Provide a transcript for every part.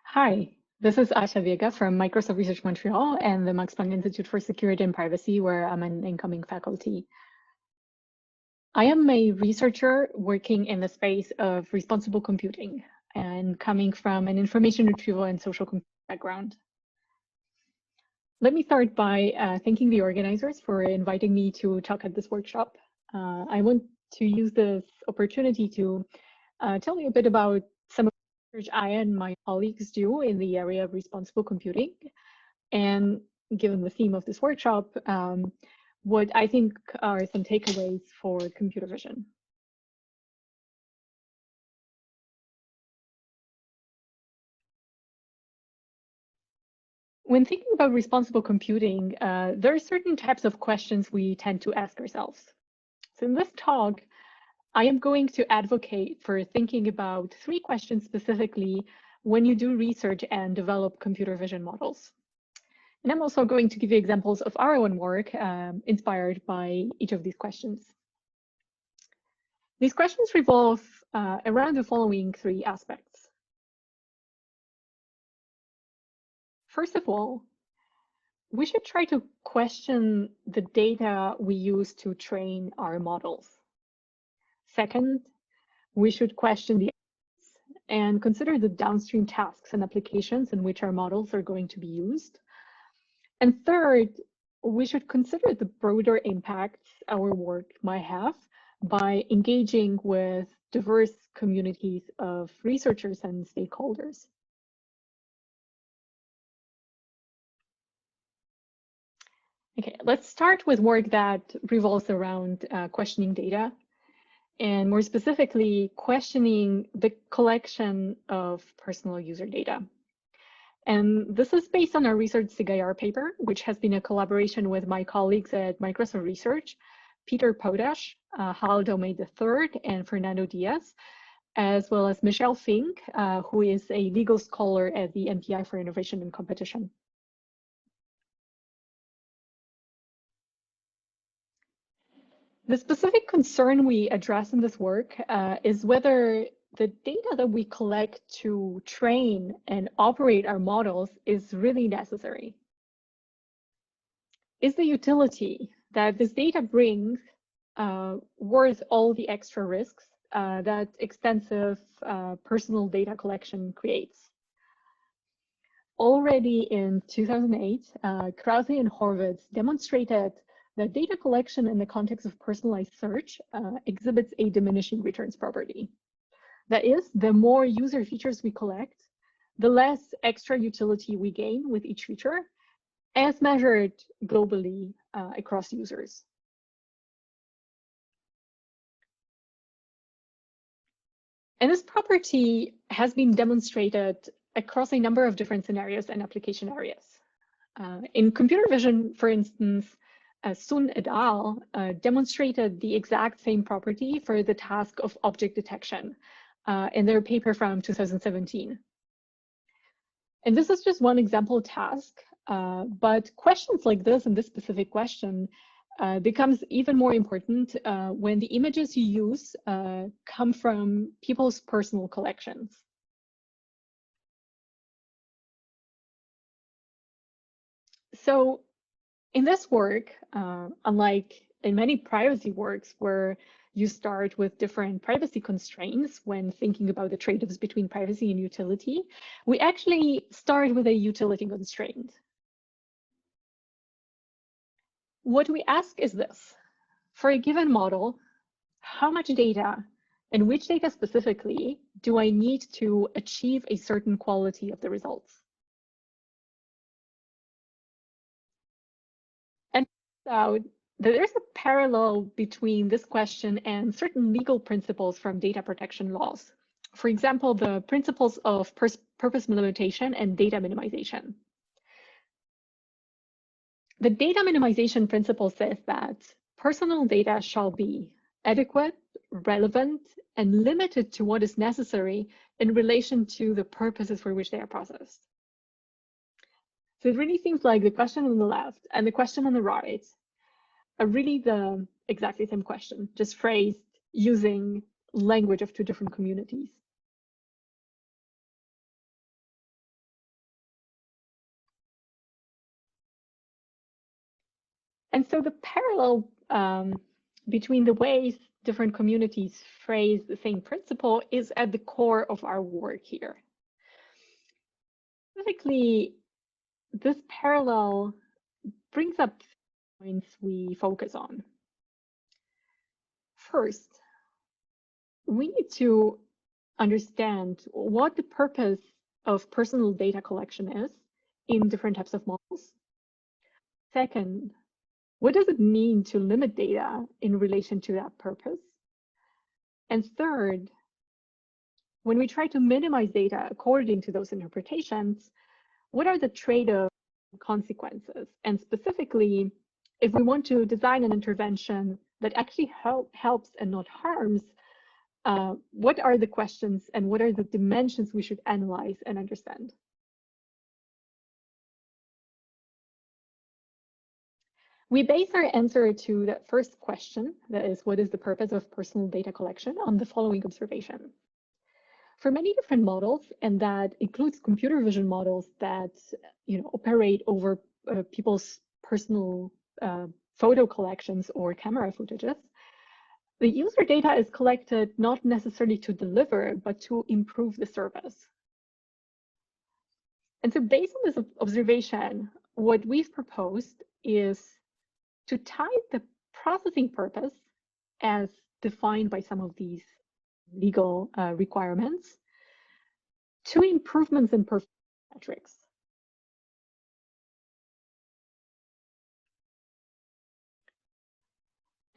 Hi, this is Biega from Microsoft Research Montreal and the Max Planck Institute for Security and Privacy, where I'm an incoming faculty. I am a researcher working in the space of responsible computing and coming from an information retrieval and social computing background. Let me start by thanking the organizers for inviting me to talk at this workshop. I want to use this opportunity to tell you a bit about some of the research I and my colleagues do in the area of responsible computing. And given the theme of this workshop, what I think are some takeaways for computer vision. When thinking about responsible computing, there are certain types of questions we tend to ask ourselves. So in this talk, I am going to advocate for thinking about 3 questions specifically when you do research and develop computer vision models. And I'm also going to give you examples of our own work inspired by each of these questions. These questions revolve around the following 3 aspects. First of all, we should try to question the data we use to train our models. Second, we should question the and consider the downstream tasks and applications in which our models are going to be used. And third, we should consider the broader impacts our work might have by engaging with diverse communities of researchers and stakeholders. Okay, let's start with work that revolves around questioning data, and more specifically, questioning the collection of personal user data. And this is based on our research CIGIR paper, which has been a collaboration with my colleagues at Microsoft Research, Peter Podash, Hal Daumet III, and Fernando Diaz, as well as Michelle Fink, who is a legal scholar at the MPI for Innovation and Competition. The specific concern we address in this work is whether the data that we collect to train and operate our models is really necessary. Is the utility that this data brings worth all the extra risks that extensive personal data collection creates? Already in 2008, Krause and Horvitz demonstrated that data collection in the context of personalized search exhibits a diminishing returns property. That is, the more user features we collect, the less extra utility we gain with each feature, as measured globally across users. And this property has been demonstrated across a number of different scenarios and application areas. In computer vision, for instance, Sun et al. Demonstrated the exact same property for the task of object detection in their paper from 2017. And this is just one example task, but questions like this and this specific question becomes even more important when the images you use come from people's personal collections. So in this work, unlike in many privacy works where you start with different privacy constraints when thinking about the trade-offs between privacy and utility, we actually start with a utility constraint. What we ask is this: for a given model, how much data and which data specifically do I need to achieve a certain quality of the results? And out that there's a parallel between this question and certain legal principles from data protection laws. For example, the principles of purpose limitation and data minimization. The data minimization principle says that personal data shall be adequate, relevant, and limited to what is necessary in relation to the purposes for which they are processed. So it really seems like the question on the left and the question on the right are really the exactly same question, just phrased using language of 2 different communities. And so the parallel between the ways different communities phrase the same principle is at the core of our work here. Specifically, this parallel brings up points we focus on. First, we need to understand what the purpose of personal data collection is in different types of models. Second, what does it mean to limit data in relation to that purpose? And third, when we try to minimize data according to those interpretations, what are the trade-off consequences? And specifically, if we want to design an intervention that actually helps and not harms, what are the questions and what are the dimensions we should analyze and understand? We base our answer to that first question, that is, what is the purpose of personal data collection, on the following observation. For many different models, and that includes computer vision models that operate over people's personal photo collections or camera footages, the user data is collected not necessarily to deliver, but to improve the service. And so based on this observation, what we've proposed is to tie the processing purpose as defined by some of these legal requirements to improvements in performance metrics.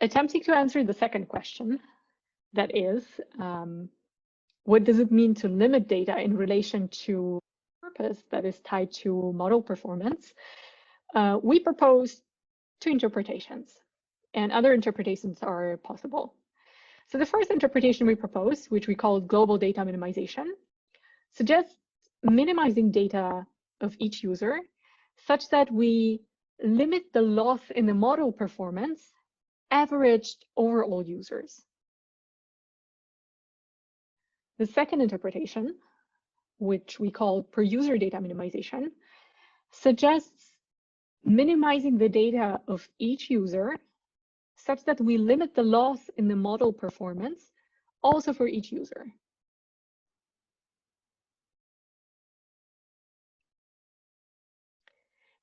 Attempting to answer the second question, that is, what does it mean to limit data in relation to purpose that is tied to model performance? We propose two interpretations, and other interpretations are possible. So the first interpretation we propose, which we call global data minimization, suggests minimizing data of each user such that we limit the loss in the model performance averaged over all users. The second interpretation, which we call per user data minimization, suggests minimizing the data of each user such that we limit the loss in the model performance also for each user.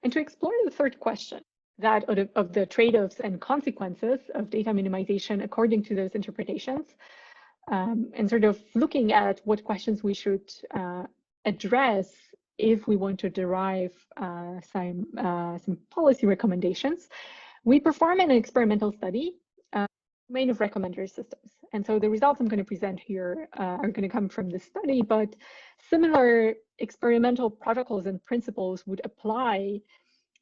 And to explore the third question, that of the trade-offs and consequences of data minimization according to those interpretations, and sort of looking at what questions we should address if we want to derive some policy recommendations, we perform an experimental study domain of recommender systems. And so the results I'm going to present here are going to come from this study, but similar experimental protocols and principles would apply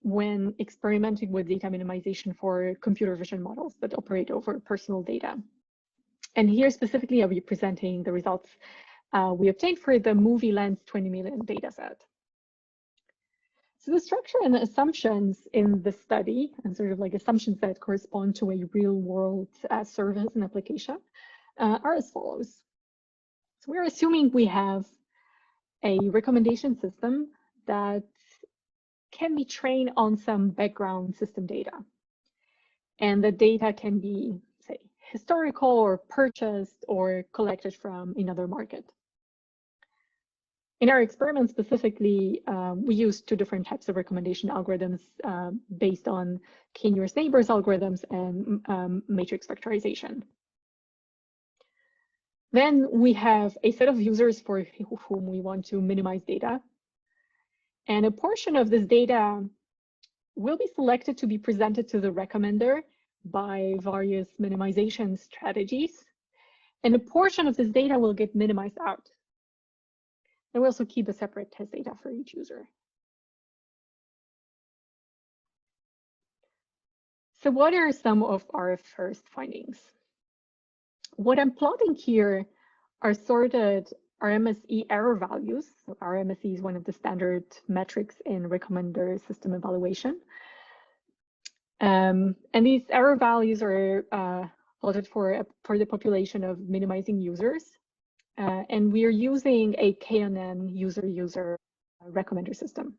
when experimenting with data minimization for computer vision models that operate over personal data. And here specifically, I'll be presenting the results we obtained for the movie lens 20 million dataset. So the structure and the assumptions in the study, and sort of like assumptions that correspond to a real world service and application, are as follows. So we're assuming we have a recommendation system that can be trained on some background system data. And the data can be, say, historical or purchased or collected from another market. In our experiment specifically, we used two different types of recommendation algorithms based on k-nearest neighbors algorithms and matrix factorization. Then we have a set of users for whom we want to minimize data. And a portion of this data will be selected to be presented to the recommender by various minimization strategies. And a portion of this data will get minimized out. And we also keep a separate test data for each user. So what are some of our first findings? What I'm plotting here are sorted RMSE error values. So RMSE is one of the standard metrics in recommender system evaluation. And these error values are plotted for the population of minimizing users. And we are using a KNN user-user recommender system.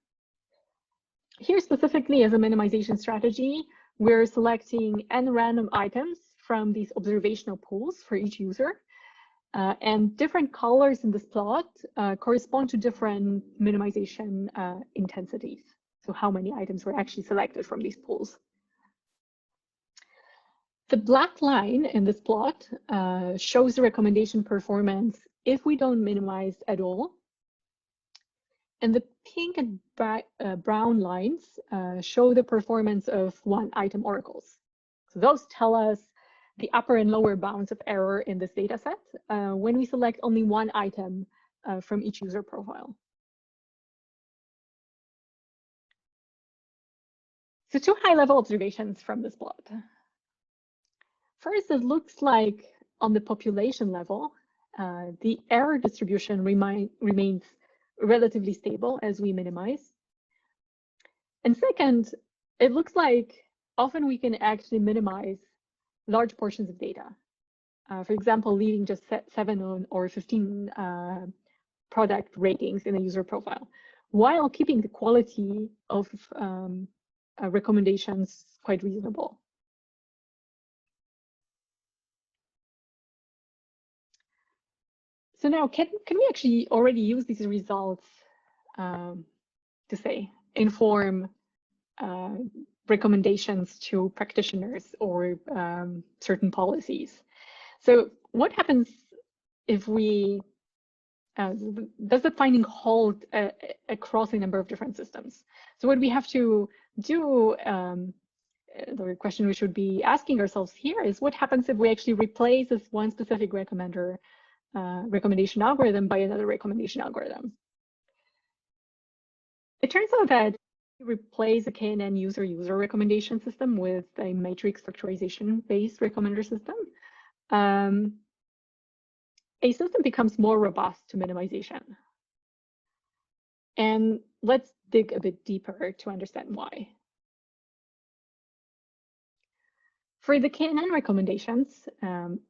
Here specifically as a minimization strategy, we're selecting n random items from these observational pools for each user. And different colors in this plot correspond to different minimization intensities. So how many items were actually selected from these pools. The black line in this plot shows the recommendation performance if we don't minimize at all. And the pink and brown lines show the performance of one item oracles. So those tell us the upper and lower bounds of error in this data set when we select only one item from each user profile. So two high-level observations from this plot. First, it looks like on the population level, the error distribution remains relatively stable as we minimize. And second, it looks like often we can actually minimize large portions of data. For example, leaving just 7 or 15 product ratings in a user profile, while keeping the quality of recommendations quite reasonable. So now, can we actually already use these results to say inform recommendations to practitioners or certain policies? So what happens if we does the finding hold across a number of different systems? So what we have to do, the question we should be asking ourselves here is, what happens if we actually replace this one specific recommendation algorithm by another recommendation algorithm? It turns out that we replace a KNN user recommendation system with a matrix factorization-based recommender system. A system becomes more robust to minimization. And let's dig a bit deeper to understand why. For the KNN recommendations,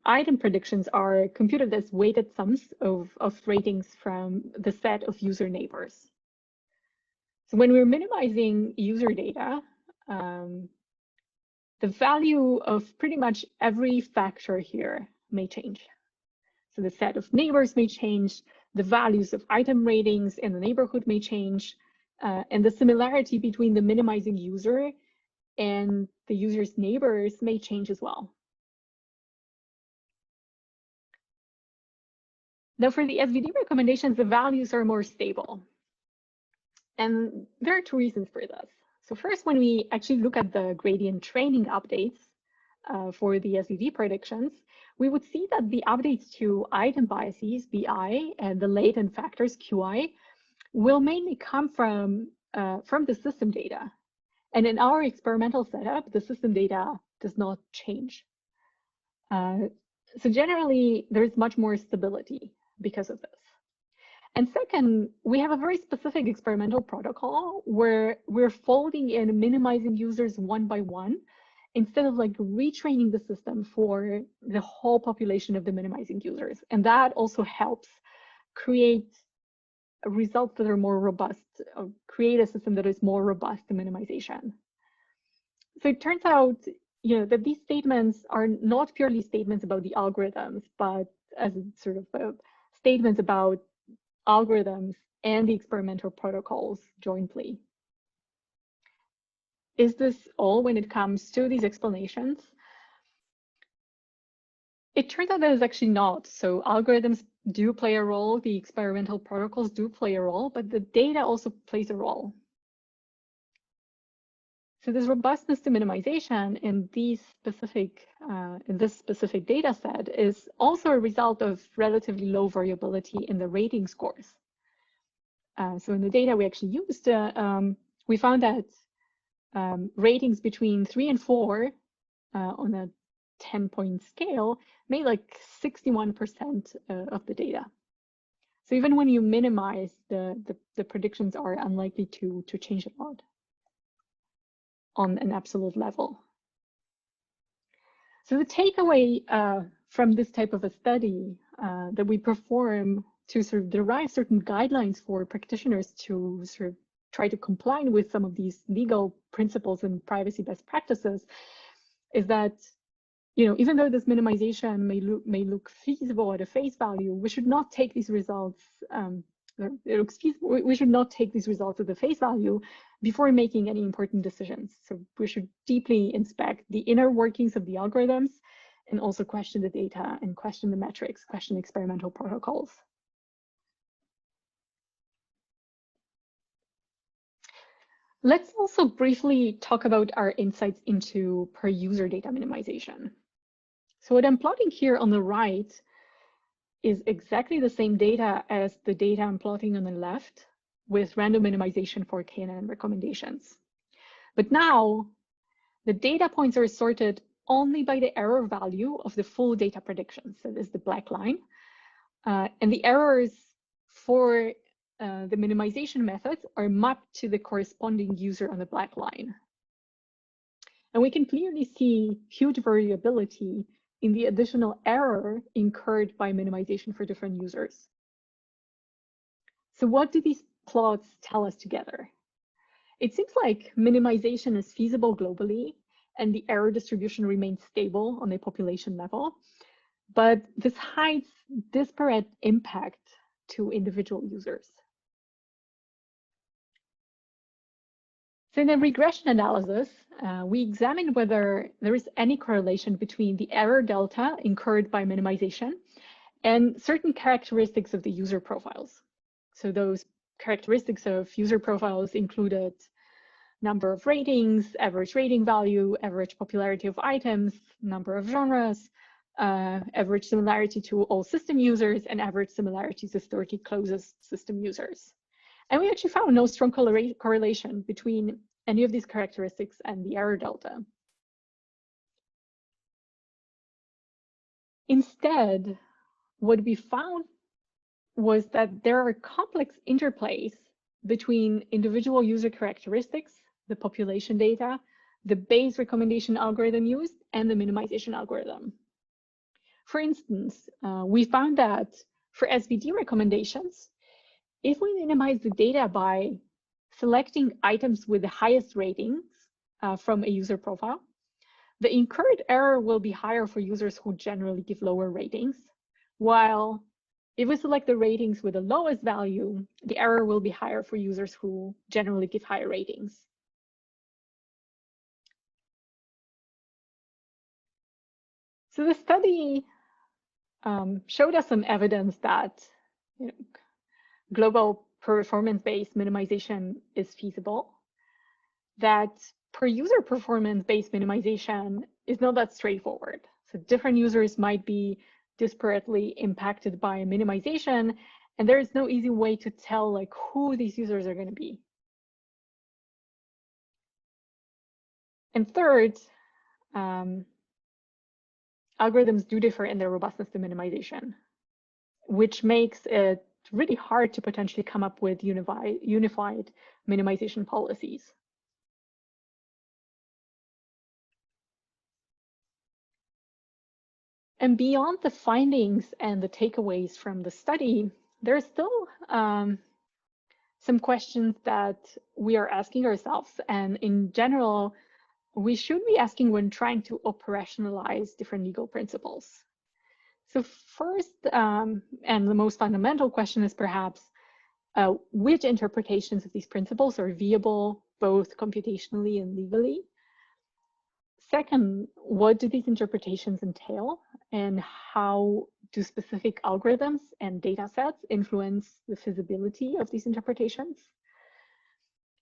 item predictions are computed as weighted sums of ratings from the set of user neighbors. So when we're minimizing user data, the value of pretty much every factor here may change. So the set of neighbors may change, the values of item ratings in the neighborhood may change, and the similarity between the minimizing user and the user's neighbors may change as well. Now for the SVD recommendations, the values are more stable. And there are two reasons for this. So first, when we actually look at the gradient training updates for the SVD predictions, we would see that the updates to item biases, BI, and the latent factors, QI, will mainly come from the system data. And in our experimental setup, the system data does not change. So generally, there's much more stability because of this. And second, we have a very specific experimental protocol where we're folding in minimizing users one by one, instead of like retraining the system for the whole population of the minimizing users. And that also helps create results that are more robust, create a system that is more robust to minimization. So it turns out, that these statements are not purely statements about the algorithms, but as sort of statements about algorithms and the experimental protocols jointly. Is this all when it comes to these explanations? It turns out that it's actually not. So algorithms do play a role, the experimental protocols do play a role, but the data also plays a role. So this robustness to minimization in this specific data set is also a result of relatively low variability in the rating scores. So in the data we actually used, we found that ratings between 3 and 4 on a 10-point scale made like 61% of the data. So even when you minimize, the predictions are unlikely to change a lot on an absolute level. So the takeaway from this type of a study that we perform to sort of derive certain guidelines for practitioners to sort of try to comply with some of these legal principles and privacy best practices is that, even though this minimization may look feasible at a face value, we should not take these results. We should not take these results at the face value before making any important decisions. So we should deeply inspect the inner workings of the algorithms and also question the data and question the metrics, question experimental protocols. Let's also briefly talk about our insights into per user data minimization. So what I'm plotting here on the right is exactly the same data as the data I'm plotting on the left with random minimization for KNN recommendations. But now the data points are sorted only by the error value of the full data prediction. So this is the black line. And the errors for the minimization methods are mapped to the corresponding user on the black line. And we can clearly see huge variability in the additional error incurred by minimization for different users. So what do these plots tell us together? It seems like minimization is feasible globally and the error distribution remains stable on a population level, but this hides disparate impact to individual users. So in a regression analysis, we examined whether there is any correlation between the error delta incurred by minimization and certain characteristics of the user profiles. So those characteristics of user profiles included number of ratings, average rating value, average popularity of items, number of genres, average similarity to all system users, and average similarity to 30 closest system users. And we actually found no strong correlation between any of these characteristics and the error delta. Instead, what we found was that there are complex interplays between individual user characteristics, the population data, the base recommendation algorithm used, and the minimization algorithm. For instance, we found that for SVD recommendations, if we minimize the data by selecting items with the highest ratings from a user profile, the incurred error will be higher for users who generally give lower ratings, while if we select the ratings with the lowest value, the error will be higher for users who generally give higher ratings. So the study showed us some evidence that global performance-based minimization is feasible, that per user performance-based minimization is not that straightforward. So different users might be disparately impacted by minimization, and there is no easy way to tell who these users are going to be. And third, algorithms do differ in their robustness to minimization, which makes it really hard to potentially come up with unified minimization policies. And beyond the findings and the takeaways from the study, there are still some questions that we are asking ourselves. And in general, we should be asking when trying to operationalize different legal principles. So first, and the most fundamental question is perhaps, which interpretations of these principles are viable, both computationally and legally? Second, what do these interpretations entail, and how do specific algorithms and data sets influence the feasibility of these interpretations?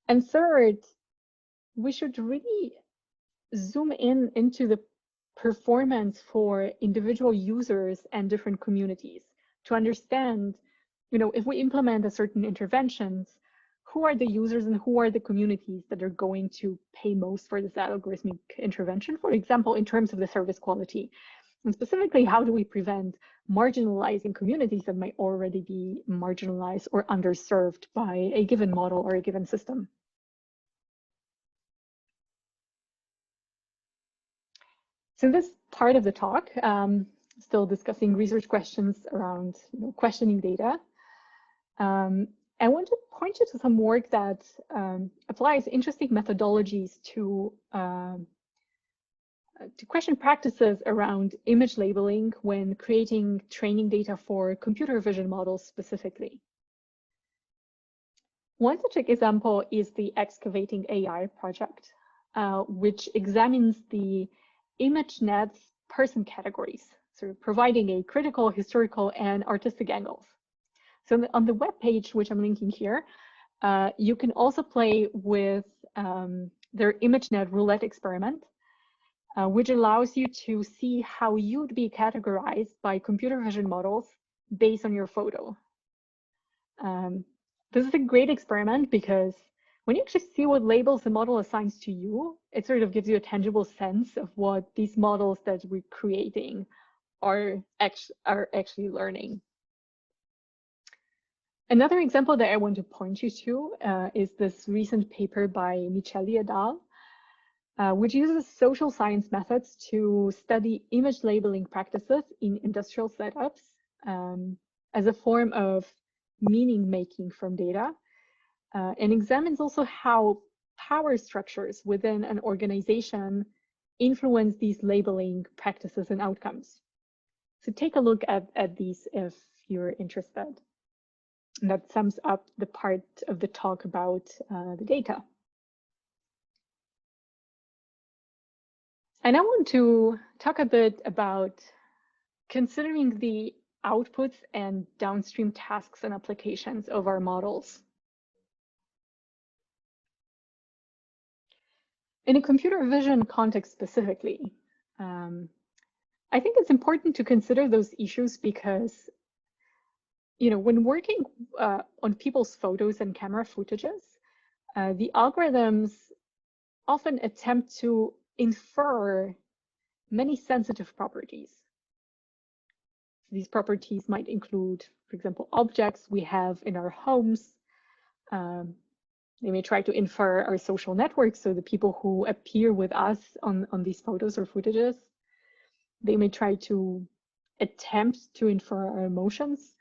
And third, we should really zoom into the performance for individual users and different communities to understand, if we implement a certain interventions, who are the users and who are the communities that are going to pay most for this algorithmic intervention, for example, in terms of the service quality. And specifically, how do we prevent marginalizing communities that might already be marginalized or underserved by a given model or a given system? So in this part of the talk, still discussing research questions around questioning data. I want to point you to some work that applies interesting methodologies to question practices around image labeling when creating training data for computer vision models specifically. One such example is the Excavating AI project, which examines the ImageNet's person categories, so providing a critical, historical, and artistic angles. So on the web page, which I'm linking here, you can also play with their ImageNet roulette experiment, which allows you to see how you'd be categorized by computer vision models based on your photo. This is a great experiment because when you actually see what labels the model assigns to you, it sort of gives you a tangible sense of what these models that we're creating are actually learning. Another example that I want to point you to is this recent paper by Micheli et al., which uses social science methods to study image labeling practices in industrial setups as a form of meaning making from data, and examines also how power structures within an organization influence these labeling practices and outcomes. So take a look at these if you're interested. And that sums up the part of the talk about the data. And I want to talk a bit about considering the outputs and downstream tasks and applications of our models. In a computer vision context specifically, I think it's important to consider those issues because, when working on people's photos and camera footages, the algorithms often attempt to infer many sensitive properties. These properties might include, for example, objects we have in our homes. They may try to infer our social networks, so the people who appear with us on these photos or footages. They may try to attempt to infer our emotions.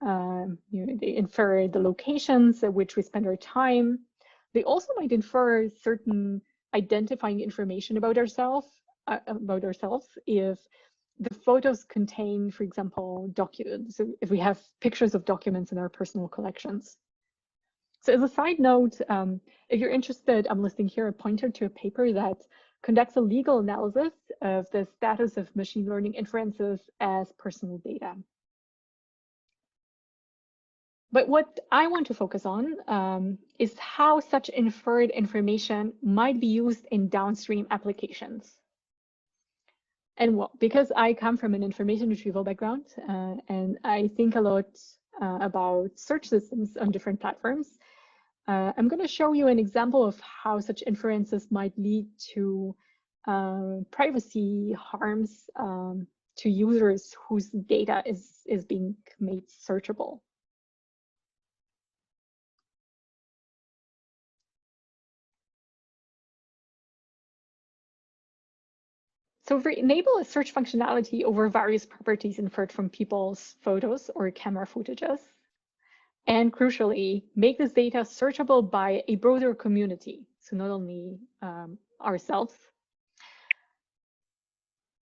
They infer the locations at which we spend our time. They also might infer certain identifying information about ourselves if the photos contain, for example, documents. So if we have pictures of documents in our personal collections. So as a side note, if you're interested, I'm listing here a pointer to a paper that conducts a legal analysis of the status of machine learning inferences as personal data. But what I want to focus on is how such inferred information might be used in downstream applications. And well, because I come from an information retrieval background and I think a lot about search systems on different platforms, I'm going to show you an example of how such inferences might lead to privacy harms to users whose data is being made searchable. So we enable a search functionality over various properties inferred from people's photos or camera footages. And crucially, make this data searchable by a broader community. So not only ourselves.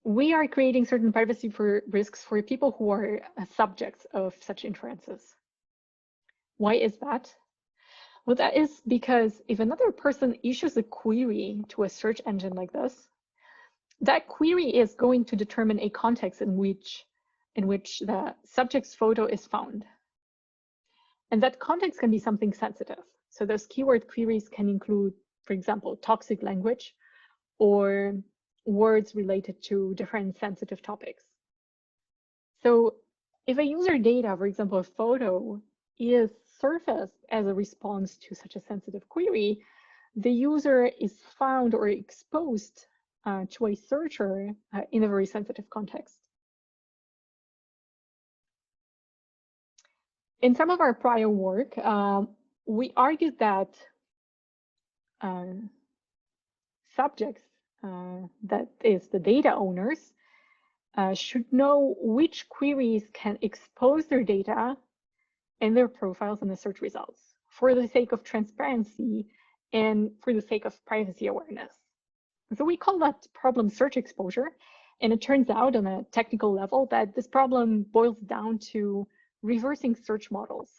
We are creating certain privacy risks for people who are subjects of such inferences. Why is that? Well, that is because if another person issues a query to a search engine like this, that query is going to determine a context in which the subject's photo is found. And that context can be something sensitive. So those keyword queries can include, for example, toxic language or words related to different sensitive topics. So if a user data, for example, a photo, is surfaced as a response to such a sensitive query, the user is found or exposed to a searcher in a very sensitive context. In some of our prior work, we argued that subjects, that is the data owners, should know which queries can expose their data in their profiles and the search results for the sake of transparency and for the sake of privacy awareness. So we call that problem search exposure. And it turns out on a technical level that this problem boils down to reversing search models.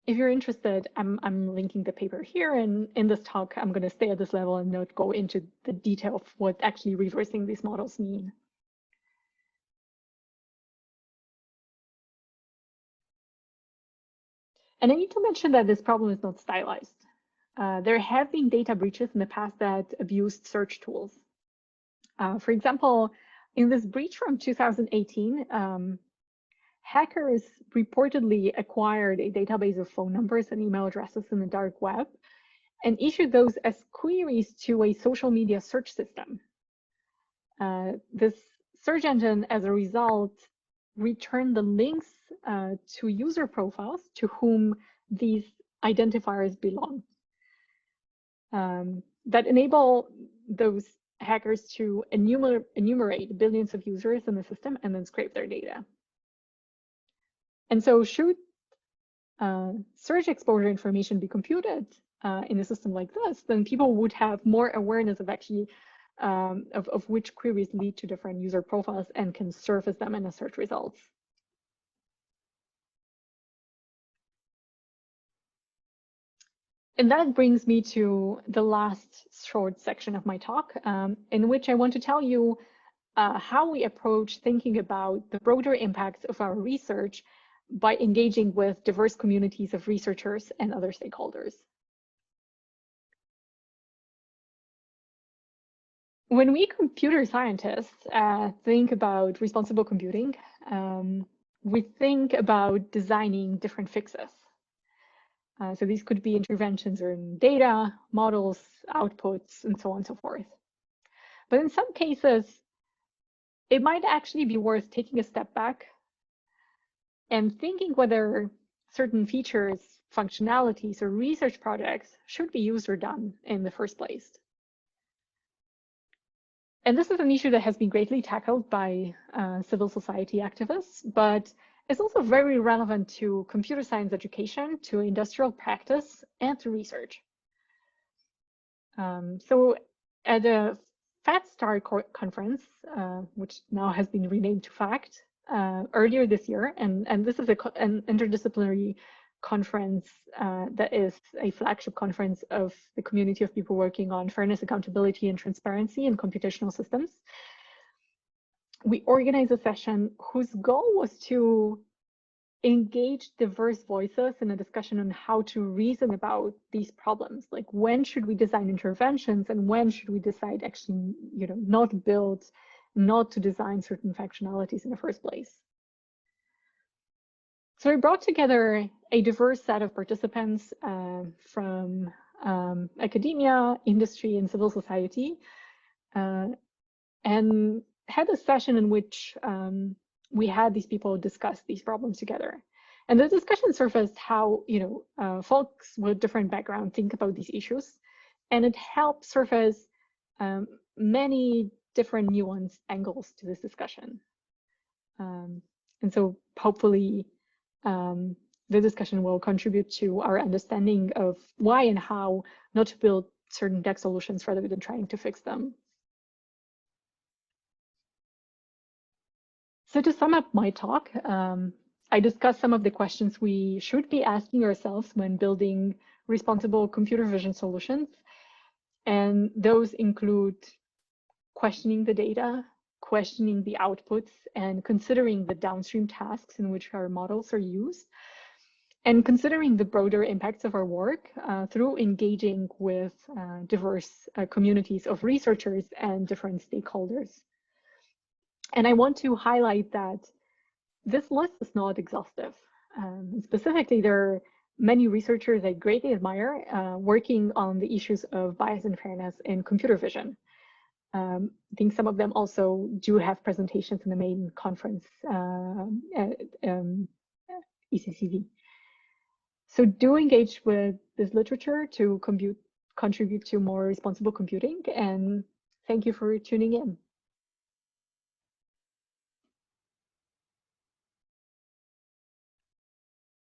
If you're interested, I'm linking the paper here, and in this talk, I'm going to stay at this level and not go into the detail of what actually reversing these models mean. And I need to mention that this problem is not stylized. There have been data breaches in the past that abused search tools. For example, in this breach from 2018, hackers reportedly acquired a database of phone numbers and email addresses in the dark web and issued those as queries to a social media search system. This search engine, as a result, returned the links to user profiles to whom these identifiers belong. That enable those hackers to enumerate billions of users in the system and then scrape their data. And so should search exposure information be computed in a system like this, then people would have more awareness of actually of which queries lead to different user profiles and can surface them in the search results. And that brings me to the last short section of my talk, in which I want to tell you how we approach thinking about the broader impacts of our research by engaging with diverse communities of researchers and other stakeholders. When we computer scientists think about responsible computing, we think about designing different fixes. So these could be interventions in data, models, outputs, and so on and so forth. But in some cases, it might actually be worth taking a step back and thinking whether certain features, functionalities, or research projects should be used or done in the first place. And this is an issue that has been greatly tackled by civil society activists, but it's also very relevant to computer science education, to industrial practice, and to research. So at a FATSTAR conference, which now has been renamed to FACT, earlier this year, and this is an interdisciplinary conference that is a flagship conference of the community of people working on fairness, accountability, and transparency in computational systems. We organized a session whose goal was to engage diverse voices in a discussion on how to reason about these problems. Like, when should we design interventions, and when should we decide actually, not to design certain functionalities in the first place? So we brought together a diverse set of participants from academia, industry, and civil society, and had a session in which we had these people discuss these problems together. And the discussion surfaced how folks with different backgrounds think about these issues, and it helped surface many different nuanced angles to this discussion. And so hopefully the discussion will contribute to our understanding of why and how not to build certain tech solutions rather than trying to fix them. So to sum up my talk, I discussed some of the questions we should be asking ourselves when building responsible computer vision solutions. And those include questioning the data, questioning the outputs, and considering the downstream tasks in which our models are used, and considering the broader impacts of our work through engaging with diverse communities of researchers and different stakeholders. And I want to highlight that this list is not exhaustive. Specifically, there are many researchers I greatly admire working on the issues of bias and fairness in computer vision. I think some of them also do have presentations in the main conference at ECCV. So do engage with this literature to contribute to more responsible computing, and thank you for tuning in.